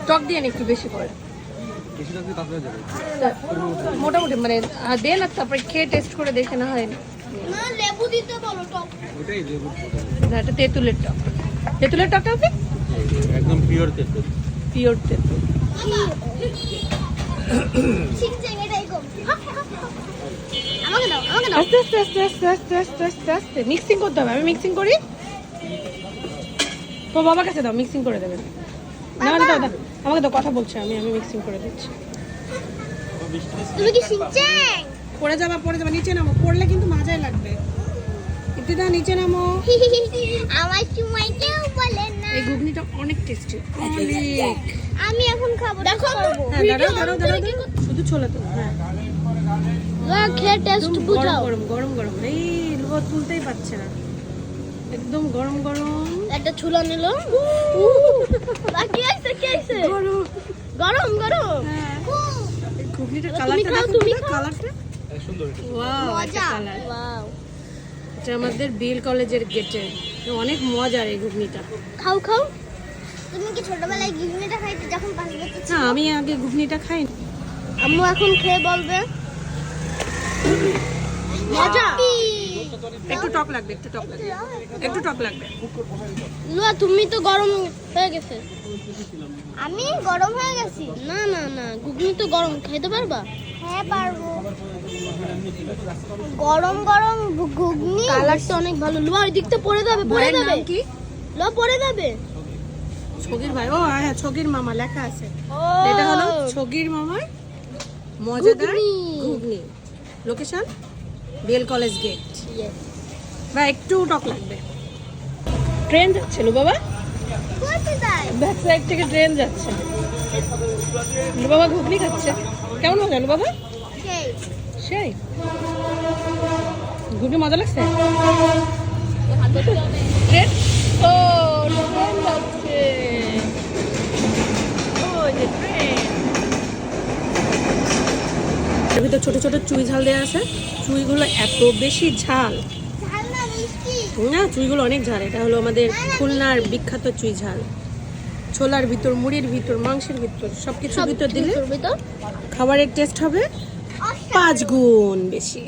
টক দিয়ে একটু বেশি করে মোটামুটি মানে দেন আর তারপরে খেয়ে টেস্ট করে দেখে না হয় না লেবু দিতে বলো টক। ওটাই লেবু। না এটা তেঁতুলের টক। তেঁতুলের টকটা হবে একদম পিওর তেঁতুল। পিওর তেঁতুল। সিনচেং এটাই কম। আমাকে দাও আস্তে আস্তে আস্তে আস্তে আস্তে আস্তে আস্তে আস্তে মিক্সিং করতে হবে। আমি মিক্সিং করি, তো বাবার কাছে দাও, মিক্সিং করে দেবেন। না না দাও দাও, আমাকে তো কথা বলছে, আমি মিক্সিং করে দিচ্ছি। তুমি কি সিনচেং? পড়ে যাবা নিচে নামো, পড়লে কিন্তু মজাই লাগবে। একটু দাও, নিচে নামো। আমার সময় কেউ বলে না। এই ঘুগনিটা অনেক টেস্টি, অনেক। আমি এখন খাবো। দেখো হ্যাঁ দাঁড়াও দাঁড়াও দাঁড়াও দাঁড়াও, শুধু ছোলা তো। হ্যাঁ খেয়ে টেস্ট বুঝাও। গরম গরম গরম, এই লোক তুলতেই পারছে না, একদম গরম গরম। একটা ছুলা নিল। কি আছে গরম গরম গরম। হ্যাঁ, এই ঘুগনিটার তুমি কালারটা খাও, দেখো, তুমি তো খাও। কালারটা সুন্দর। ওয়াও, একটা মজা। কালার। ওয়াও, এটা আমাদের বিএল কলেজের গেটে, অনেক মজার এই ঘুগনিটা। খাও খাও। তুমি কি ছোটবেলায় ঘুগনিটা খাইতে যখন 5 বছর ছিল? না, আমি আগে ঘুগনিটা খাই। আম্মু এখন খেয়ে বলবে মজা। একটু টক লাগবে, একটু টক লাগবে, একটু টক লাগবে। লুয়া তুমি তো গরম হয়ে গেছে। আমি গরম হয়ে গেছি? না না না, ঘুগনি তো গরম, খেতে পারবা? হ্যাঁ পারবো। গরম গরম ঘুগনি কালারটা অনেক ভালো। লুয়া ওই দিকটা পড়ে যাবে, পড়ে ভাইয়ের যাবে। নাম কি? লুয়া পড়ে যাবে। ছগির ভাই। ও হ্যাঁ, ছগির মামা লেখা আছে। ও এটা হলো ছগির মামার মজাদার ঘুগনি। ঘুগনি। Location BL college gate. Yes. বা একটু টক লাগবে। ট্রেন যাচ্ছে লো বাবা, কোথায় যাই? ব্যাক সাইড থেকে ট্রেন যাচ্ছে। লো বাবা ঘুগনি খাচ্ছে, কেমন মজা লো বাবা? সেই সেই ঘুগনি মজা লাগছে। ট্রেন, ও ট্রেন যাচ্ছে, ওই যে ট্রেন। এর ভিতর ছোট ছোট চুই ঝাল দেওয়া আছে। চুইগুলো এত বেশি ঝাল ঝাল না মিষ্টি। না, চুইগুলো অনেক ঝাল। এটা হলো আমাদের খুলনার বিখ্যাত চুই ঝাল। ছোলার ভিতর, মুড়ির ভিতর, মাংসের ভিতর, সবকিছুর ভিতর দিলে ভিতর খাবারের টেস্ট হবে 5 গুণ বেশি।